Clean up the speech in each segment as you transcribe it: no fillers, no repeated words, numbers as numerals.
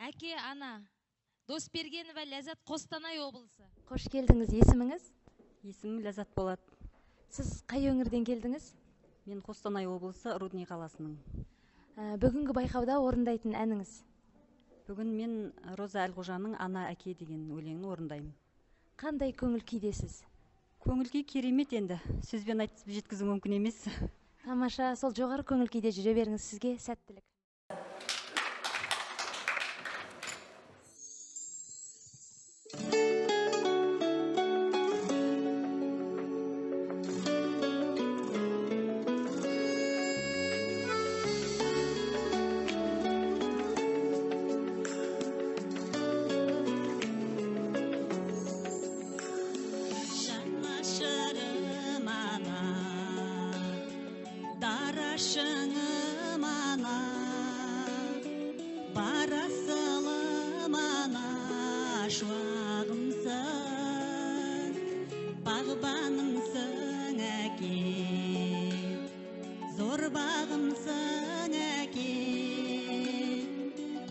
Әке, ана. Досбергенова Ләззат, Қостанай облысы. Қош келдіңіз, есіміңіз? Есімім Ләззат болады. Сіз қай өңірден келдіңіз? Мен Қостанай облысы, Рудный қаласының. Бүгінгі байқауда орындайтын әніңіз? Бүгін мен Роза Әлғожаның «Ана әке» деген өлеңін орындаймын. Қандай көңіл күйдесіз? Көңіл күй керемет енді. Сөзбен айтып жеткізу мүмкін емес. Тамаша, сол жоғары көңіл күйде жүре беріңіз, сізге сәттілік. Дарашыңым ана, барасылым ана, шуағымсың, бағбанымсың әке, зор бағымсың әке,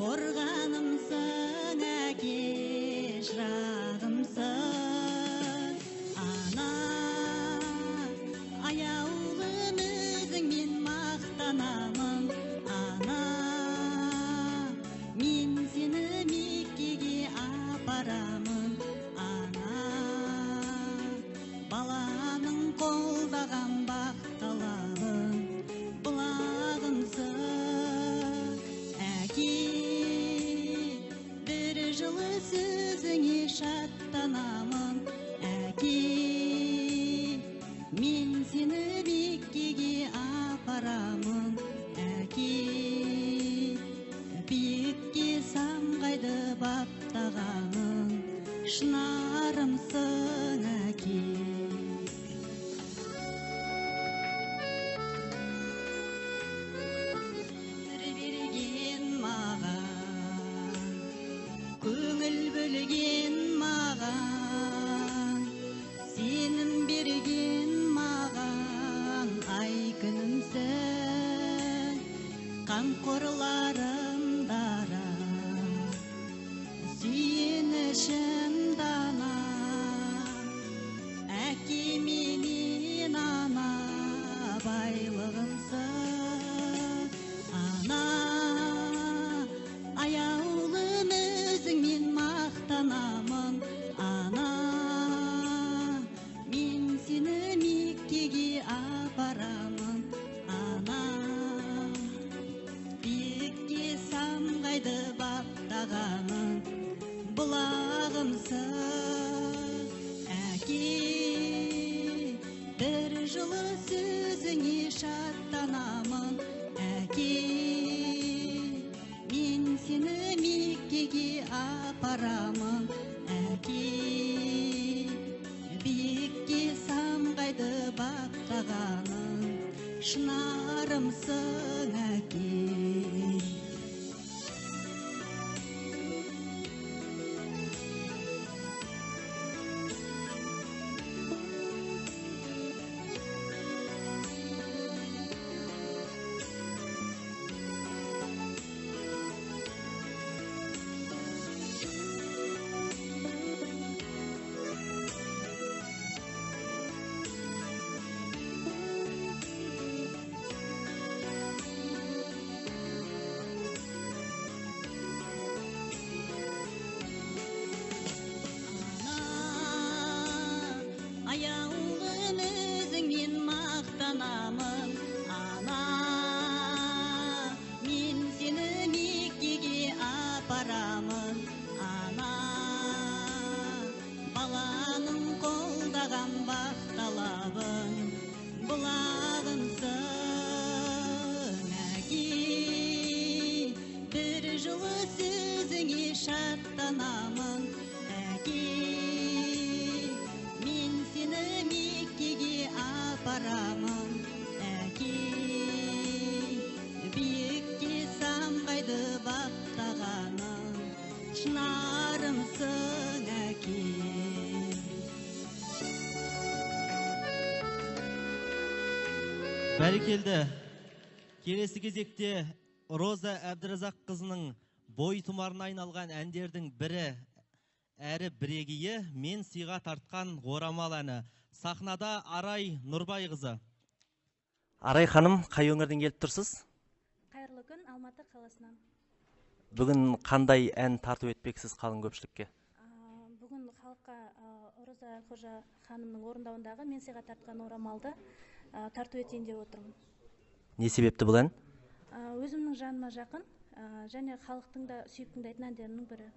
қорғанымсың әке, шырағымсың ана, аяулым өзіңмен мақтанамын ана, мен сені Меккеге апарамын ана, баланың қолдаған бақталағын бұлағымсың әке, бір жылы сөзіңе шаттанамын әке, мен сені Меккеге апарамын әке, биікке самғайды баптағаның шынарымсың әке. Сыр берген маған, көңіл бөлген маған, сенім берген маған, ай күнімсің, қамқорларым дара, сүйенішім дана, әке менен ана, байлығымсың ана, аяулым өзіңмен мақтанамын ана, мен сені Меккеге апарамын ана, биікке самғайды баптағаның бұлағымсың әке, бір жылы сөзіңе шаттанамын әке, мен сені Меккеге апарамын әке, биікке самғайды баптағаның шынарымсың әке. Аяулым өзіңмен мақтанамын ана, мен сені Меккеге апарамын ана, баланың қолдаған бақталабын бұлағымсың әке, бір жылы сөзіңе шаттанамын әке, мен сені Меккеге апарамын әке, биікке самғайды баптағаның шынарымсың әке. Бәрекелді. Келесі кезекте Роза Әбдіразақ қызының бой тұмарына айналған әндердің бірі әрі бірегейі мен сыйға тартқан орамал әні. Сахнада Арай Нұрбайқызы. Арай ханым, қай өңірден келіп тұрсыз? Қайырлы күн, Алматы қаласынан. Бүгін қандай ән тартып етпексіз қалың көпшілікке? Бүгін халыққа Роза Әлқожа ханымның орындауындағы мен сыйға тартқан орамалды тарту етейін деп отырмын. Не себепті бұл ән? Өзімнің жаныма жақын және халықтың да сүйіп тыңдайтын әндерінің бірі.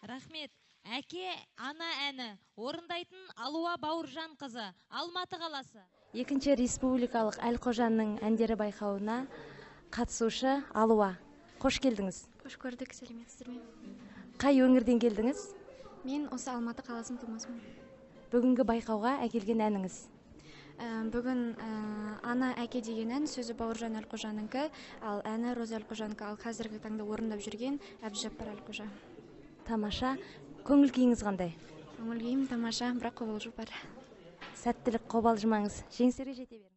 Рахмет. Әке ана әні орындайтын Алуа Бауыржан қызы, Алматы қаласы. Екінші республикалық Әлқожаның әндері байқауына қатысушы Алуа. Қош келдіңіз. Қош көрдік, сәлеметсіздер ме? Қай өңірден келдіңіз? Мен осы Алматы қаласының тумасымын. Бүгінгі байқауға әкелген әніңіз? Бүгін ана әке деген ән сөзі Бауыржан Әлқожаныңкі, ал әні Роза Әлқожаныкі, ал қазіргі таңда орындап жүрген Әбдіжаппар Әлқожа. Тамаша. Көңіл күйіңіз қандай? көңіл күйім тамаша, бірақ қобалжу бар. Сәттілік, қобалжымаңыз. Жеңістерге жете беріңіз.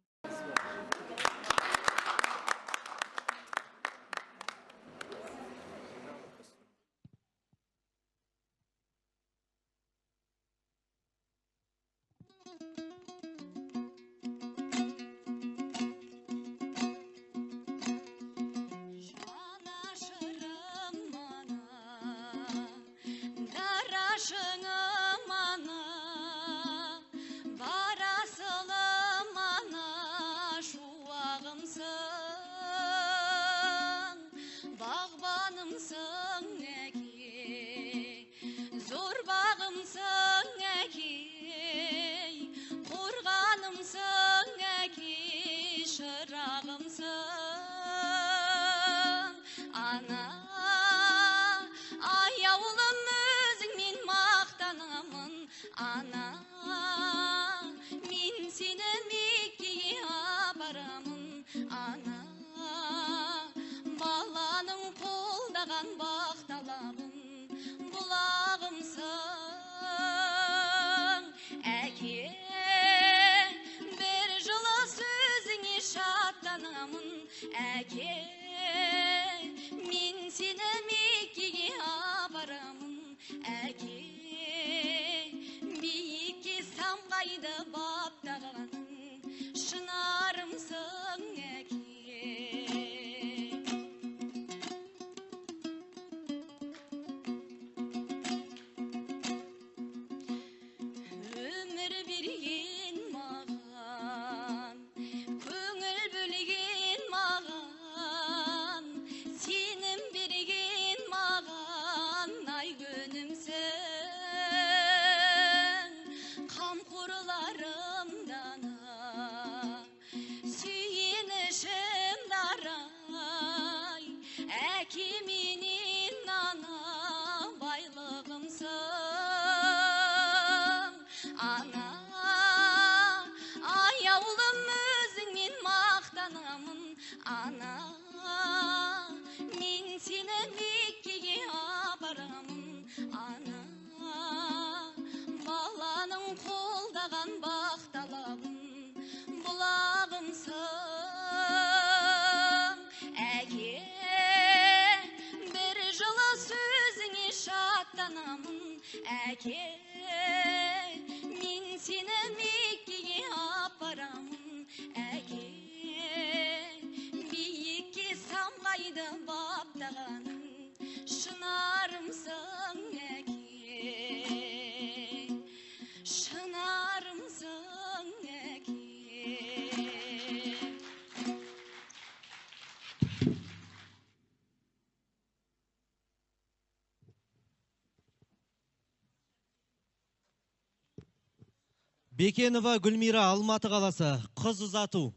Бекенова Гүлмира, Алматы қаласы, қыз ұзату.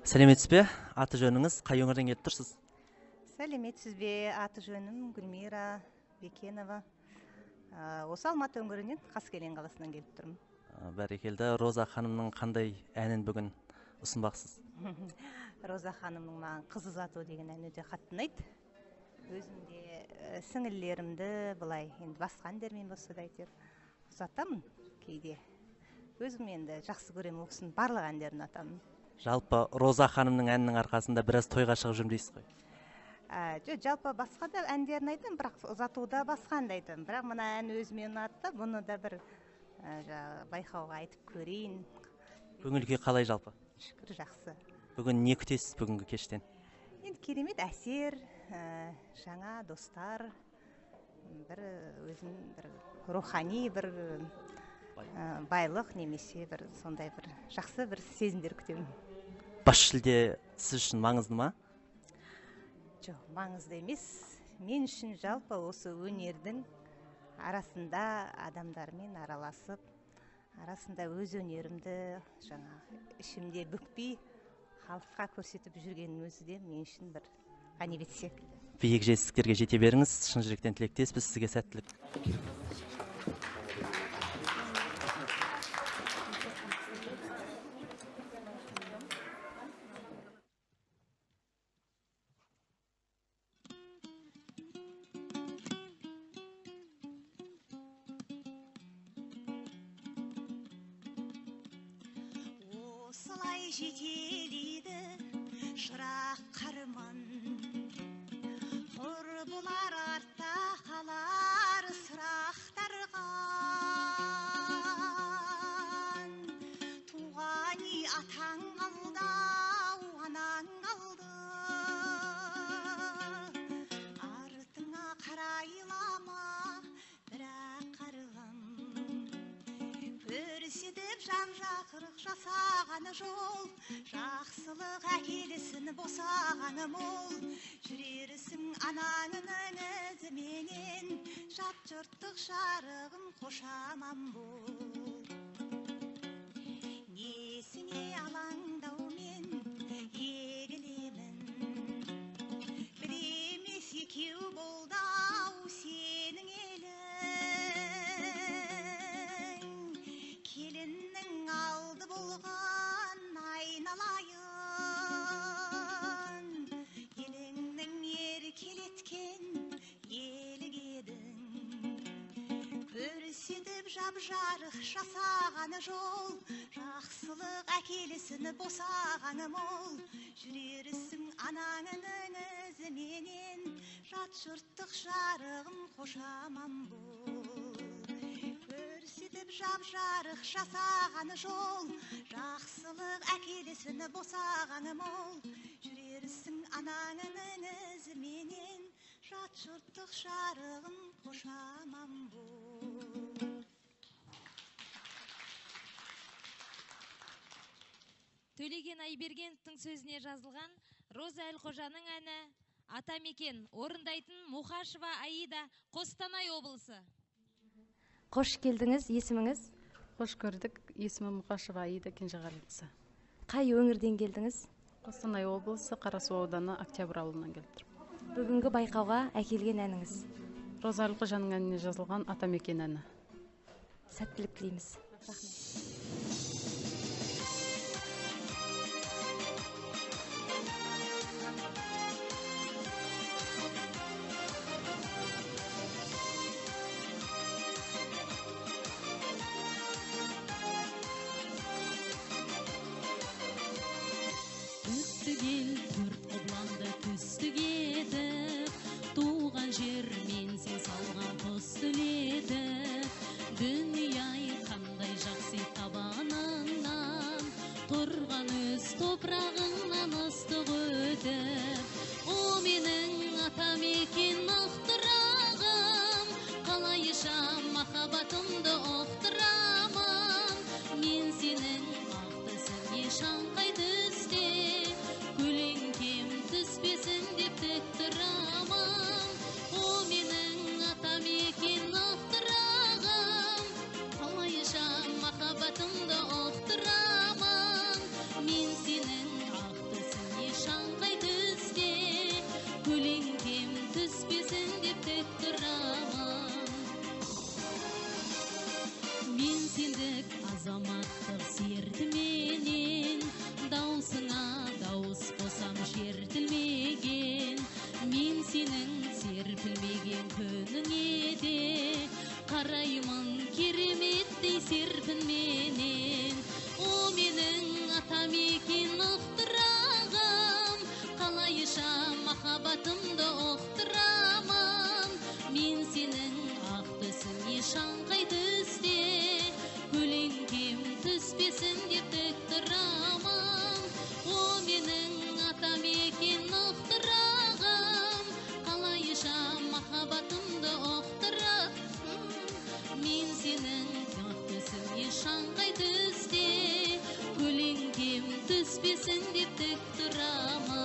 Сәлеметсіз бе? Аты жөніңіз, қай өңірден келіп тұрсыз? Сәлеметсіз бе? Аты жөнім Гүлмира Бекенова. Осы Алматы өңірінен, Қаскелең қаласынан келіп тұрмын. Бәрекелді. Роза ханымның қандай әнін бүгін ұсынбақсыз? Роза ханымның маған қыз ұзату деген ән өте қатты ұнайды. Өзім де сіңілілерімді былай, енді басқа әндермен болса да әйтеуір ұзатамын кейде. Өзім енді жақсы көремін, ол кісінің барлық әндерін ұнатамын. Жалпы Роза ханымның әнінің арқасында біраз тойға шығып жүрмін дейсіз ғой? Жалпы басқа да әндерін айтамын, бірақ ұзатуда басқа әнді айтамын. Бірақ мына ән өзіме ұнатты, бұны да бір байқауға айтып көрейін. Көңіл күй қалай жалпы? Шүкір, жақсы. Бүгін не күтесіз бүгінгі кештен? Енді керемет әсер, жаңа достар, бір өзім бір рухани бір байлық немесе бір сондай бір жақсы бір сезімдер күтемін. Бас жүлде сіз үшін маңызды ма? Жоқ, маңызды емес. Мен үшін жалпы осы өнердің арасында адамдармен араласып, арасында өз өнерімді жаңа ішімде бүкпей халыққа көрсетіп жүргеннің өзі де мен үшін бір ғанибет секілді. Биік жетістіктерге жете беріңіз. Шын жүректен тілектеспіз сізге сәттілік. осылай жетелейді шырақ қарман. Құрбылар артта қалар сұрақтарған. Туған үй атаң қалды, анаң қалды. Артыңа қарайлама, бірақ қарғам. Көрсетіп жан-жақырық жасағаны жол, жақсылық әкелісін босағаны мол. Жүрерісің анаңның ізіменен, жат жұрттық жарығым қошаман бол. Несіне алаңдаумен егілемін, бір емес екеу болды-ау сенің елің. Келіннің алды болған айналайын, еліңнің еркелеткен елік едің. Көрсетіп жап-жарық жасағаны жол, жақсылық әкелісін босағаны мол. Жүрерісің анаңның ізіменен, жат жұрттық жарығым қошаман бол. Көрсетіп жап-жарық жасағаны жол, жақсылық әкелісін босағаны мол. Жүрерісің анаңның ізіменен, жат жұрттық жарығым қошаман бол. Төлеген Айбергеновтың сөзіне жазылған Роза Әлқожаның әні Атамекен, орындайтын Мухашева Аида, Қостанай облысы. Қош келдіңіз, есіміңіз? Қош көрдік, есімім Мухашева Аида Кенжеғалидзе. Қай өңірден келдіңіз? Қостанай облысы, Қарасу ауданы, Октябрь ауылынан келдім. Бүгінгі байқауға әкелген әніңіз? Роза Әлқожаның әніне жазылған Атамекен әні. Сәттілік тілейміз. Өктігел төрт құбыланды күстік етіп, туған жер мен сен салған құс түлетіп, дүние-ай қандай жақсы табаныңнан, тұрған өз топырағыңнан ыстық өтіп. О менің Атамекен ақтырағым, қалайша махаббатымды оқтырамын. Мен сенің ақтысың ешаңқай түсте, көлеңкем түспесін деп тік тұрамын. О менің Атамекен ақтырағым, қалайша махаббатымды оқтырамын. Мен сенің ақтысың ешаңқай түсте, көлеңкем түспесін деп тік тұрамын. Мен сендік азаматтық сертіменен, даусыңа дауыс қосам шертілмеген. Мен сенің серпілмеген күніңе де, қараймын кереметтей серпінменен. О менің Атамекен ықтырағым, қалайша махаббатымды оқтырамын. Мен сенің ақ түсің ешаңқай түсте, көлеңкем түспесін деп тік тұрамын. О менің Атамекен ықтырағым, қалайша махаббатымды оқтырамын. Мен сенің ақ түсің ешаңқай түсте, көлеңкем түспесін деп тік тұрамын.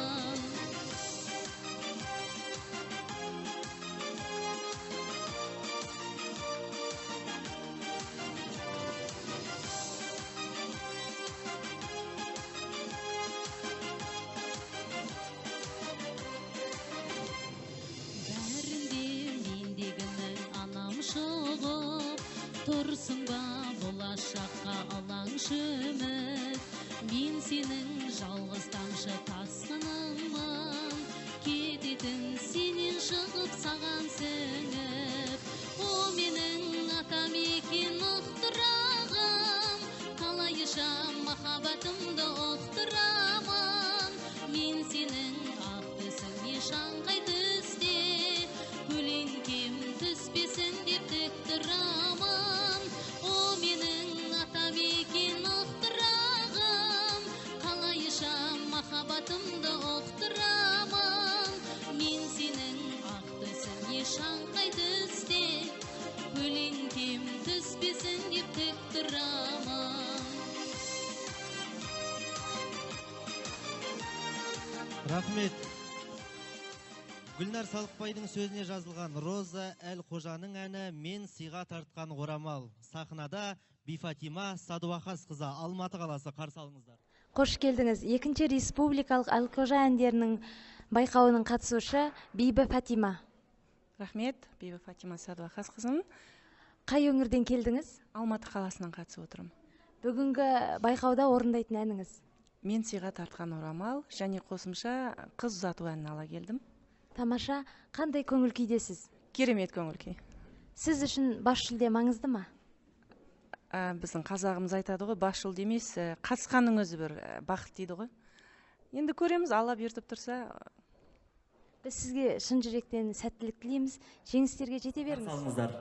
Тұрсың ба болашаққа алаңшы үміт, мен сенің жалғыз тамшы тасқыныңмын, кететін сенен шығып саған сіңіп. О менің Атамекен ықтырағым, қалайша махаббатымды Рахмет. Гүлнар Салықбайдың сөзіне жазылған Роза Әлқожаның әні «Мен сыйға тартқан орамал». Сахнада Бифатима Садуақасқызы, Алматы қаласы, қарсы алыңыздар. Қош келдіңіз. Екінші республикалық Әлқожа әндерінің байқауының қатысушы Бибі Фатима. Рахмет, Бибі Фатима Садуақасқызын. Қай өңірден келдіңіз? Алматы қаласынан қатысып отырмын. Бүгінгі байқауда орындайтын әніңіз? Мен сыйға тартқан орамал және қосымша қыз ұзату әнін ала келдім. Тамаша, қандай көңіл күйдесіз? Керемет көңіл күй. Сіз үшін бас жүлде маңызды ма? Біздің қазағымыз айтады ғой, бас жүлде емес, қатысқанның өзі бір бақыт дейді ғой. Енді көреміз, Алла бұйыртып тұрса. Біз сізге шын жүректен сәттілік тілейміз. Жеңістерге жете беріңіз. Алыңыздар.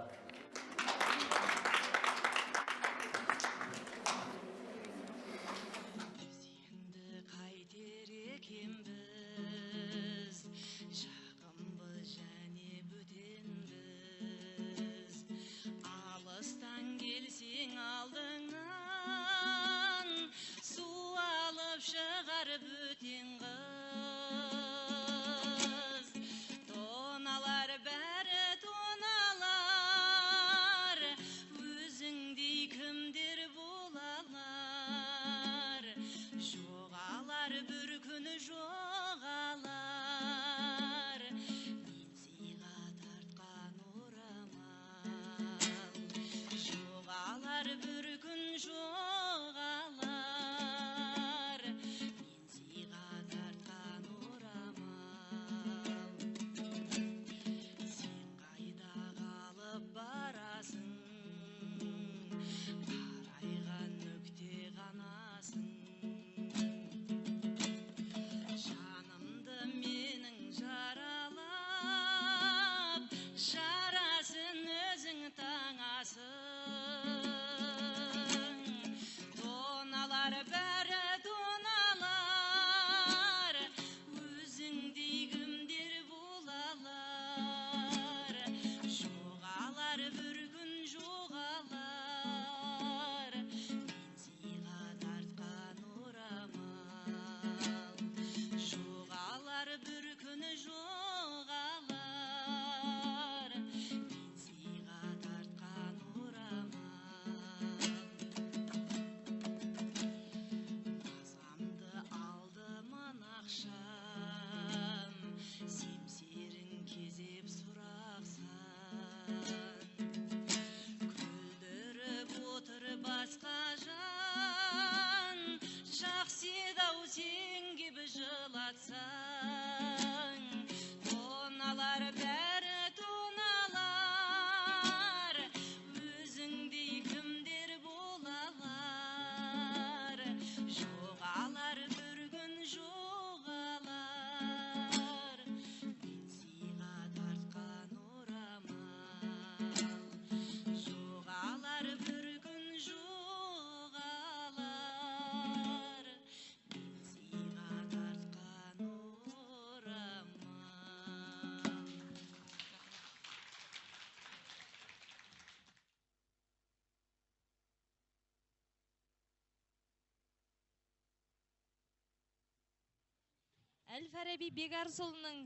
Әл-Фараби Бегарсұлының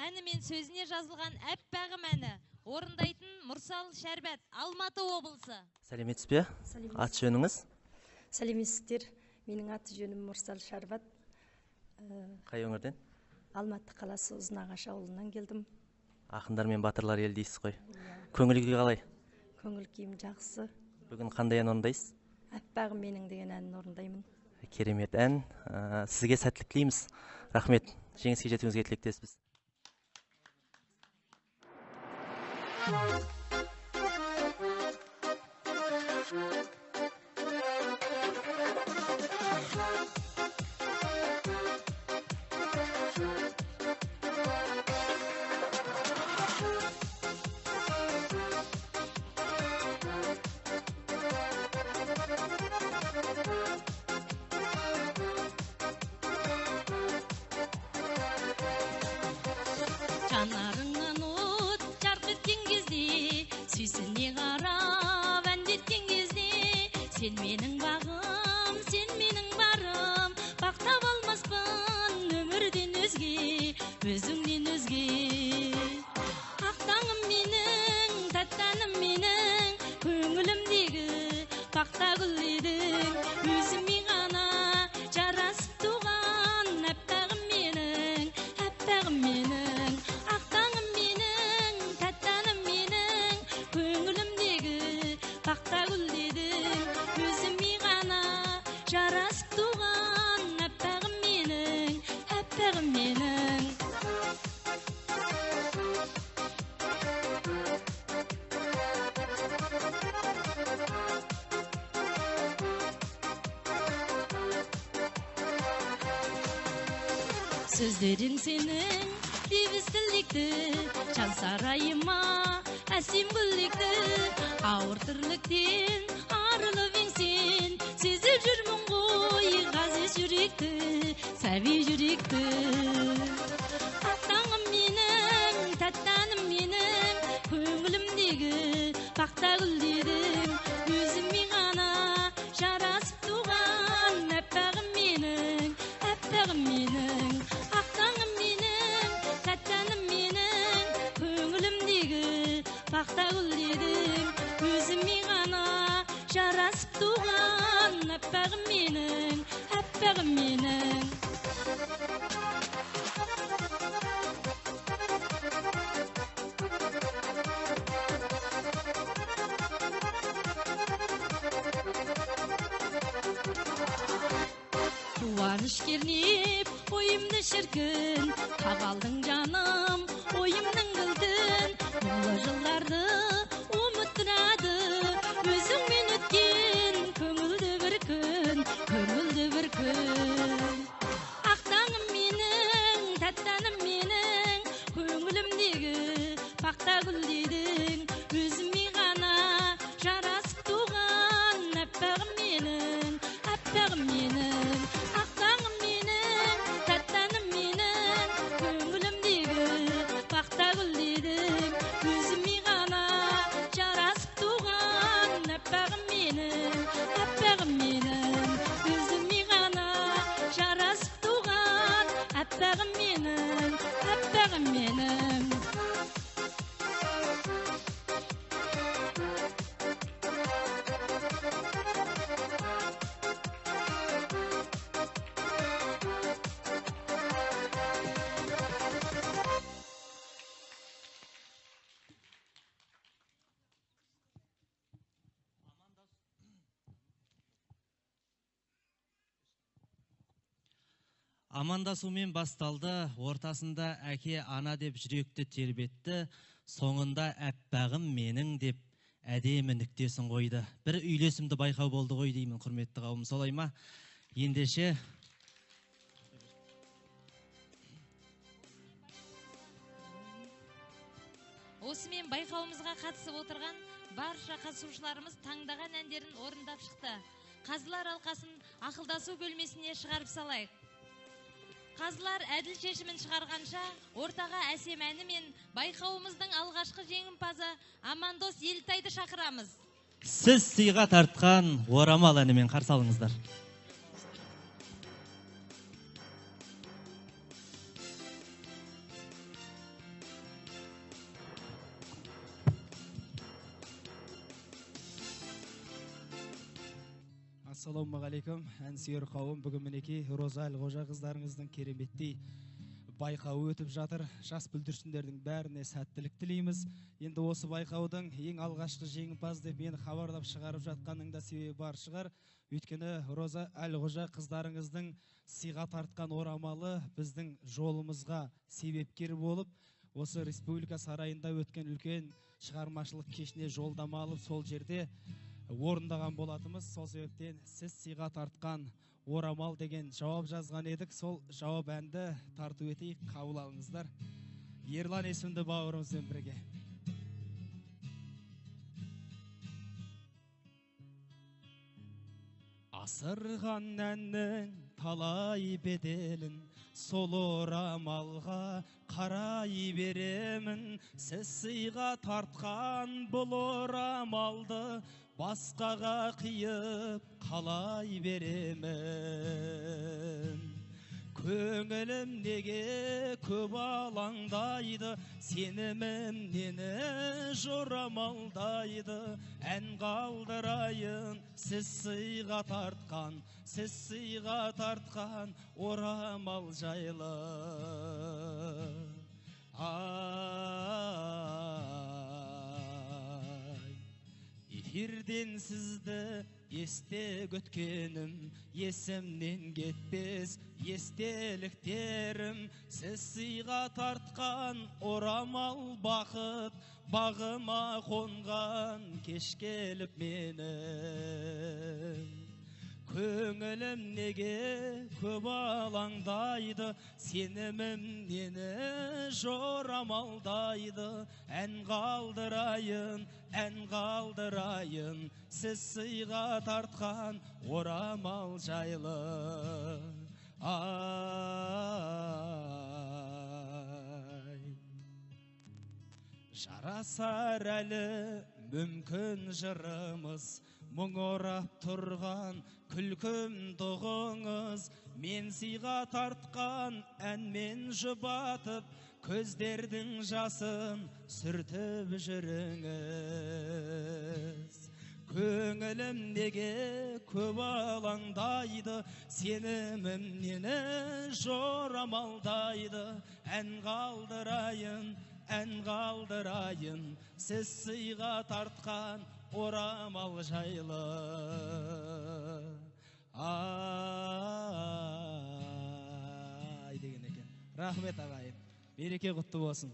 әні мен сөзіне жазылған «Әппағым» әні орындайтын Мұрсал Шәрбәт, Алматы облысы. Сәлеметсіз бе? Аты жөніңіз? Сәлеметсіздер. Менің аты жөнім Мұрсал Шәрбәт. Қай өңірден? Алматы қаласы Ұзынағаш ауылынан келдім. Ақындар мен батырлар ел дейсіз ғой. Көңіл күй қалай? Көңіл күйім жақсы. Бүгін қандай ән орындайсыз? Әппағым менің деген әнін орындаймын. Керемет ән. Сізге сәттілік тілейміз. Рахмет. Жеңіске жетуіңізге тілектеспіз. Жанарыңнан от жарқ еткен кезде, сүйсіне қарап әндеткен кезде, сен менің бағым, сен менің барым, бақтап алмаспын өмірден өзге. өзіңнен өзге. Ақтаңым менің, таттаным менің, көңілімдегі бақта гүл едің, өзіме ғана жарасып туған әппағым менің, әппағым менің. Ақтаңым менің, таттаным менің, көңілімдегі бақта гүл едің, өзіме ғана жарасып туған әппағым менің, әппағым менің. Сөздерің сенің лебіз тілекті, жан сарайыма әсем гүлдекті, ауыр тірліктен арылып еңсен, сезіп жүрмін ғой ғазиз жүректі, сәби жүректі. Ақтаңым менің, таттаным менің, көңілімдегі бақта гүлдедің, өзіме ғана жарасып туған әппағым менің, әппағым менің. Ақтаңым менің, таттаным менің, көңілімдегі бақта гүлдедің, өзіме ғана жарасып туған әппағым менің, әппағым менің. Қуаныш кернеп, ойымды шіркін, қағалдың жаным, ойымның кілтін, мұңлы жылдарды ұмыттырады, өзіңмен өткен көңілді бір күн, көңілді бір күн. Ақтаңым менің, таттаным менің, көңілімдегі бақта гүлдедің, өзіме ғана жарасып туған әппағым менің, әппағым менің. Ақтаңым менің, таттаным менің, көңілімдегі бақта гүлдедің, өзіме ғана жарасып туған әппағым менің, әппағым менің. Өзіме ғана жарасып туған әппағым менің, әппағым менің. Амандасумен басталды, ортасында әке ана деп жүректі тербетті, соңында әппағым менің деп әдемі нүктесін қойды. Бір үйлесімді байқау болды ғой деймін, құрметті қауым, солай ма? Ендеше осымен байқауымызға қатысып отырған барша қатысушыларымыз таңдаған әндерін орындап шықты. Қазылар алқасын ақылдасу бөлмесіне шығарып салайық. Қазылар әділ шешімін шығарғанша, ортаға әсем әні мен байқауымыздың алғашқы жеңімпазы Амандос Елтайды шақырамыз. Сіз сыйға тартқан орамал әнімен қарсы алыңыздар. Ассалаумағалейкум, әнсүйер қауым. Бүгін мінекей Роза Әлқожа қыздарыңыздың кереметтей байқауы өтіп жатыр. Жас бүлдіршіндердің бәріне сәттілік тілейміз. Енді осы байқаудың ең алғашқы жеңімпаз деп мені хабарлап шығарып жатқанның да себебі бар шығар. Өйткені Роза Әлқожа қыздарыңыздың сыйға тартқан орамалы біздің жолымызға себепкер болып, осы республика сарайында өткен үлкен шығармашылық кешіне жолдама алып, сол жерде орындаған болатымыз. Сол себептен сіз сыйға тартқан орамал деген жауап жазған едік. Сол жауап әнді тарту етейік, қабыл алыңыздар. Ерлан есімді бауырымызбен бірге. Асырған әннің талай беделін сол орамалға қарай беремін. Сіз сыйға тартқан бұл орамалды басқаға қиып қалай беремін. көңілім неге көп алаңдайды, сенімім нені жорамалдайды. Ән қалдырайын сіз сыйға тартқан орамал жайлы. Эфирден сізді есте көткенім, есімнен кетпес естеліктерім. Сіз сыйға тартқан орамал бақыт, бағыма қонған кеш келіп менің. Көңілім неге көп алаңдайды, сенімім нені жорамалдайды. Ән қалдырайын, сіз сыйға тартқан орамал жайлы. Жарасар әлі мүмкін жырымыз, мұң орап тұрған күлкім тұғыңыз. Мен сыйға тартқан әнмен жұбатып, көздердің жасын сүртіп жүріңіз. Көңілім неге көп алаңдайды, сенімім нені жорамалдайды. Ән қалдырайын, сіз сыйға тартқан орамал жайлы. Ай деген екен. Рахмет ағайын. Береке құтты болсын.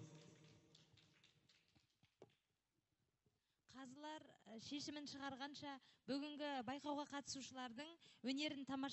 Қазылар шешімін шығарғанша бүгінгі байқауға қатысушылардың өнерін тамаша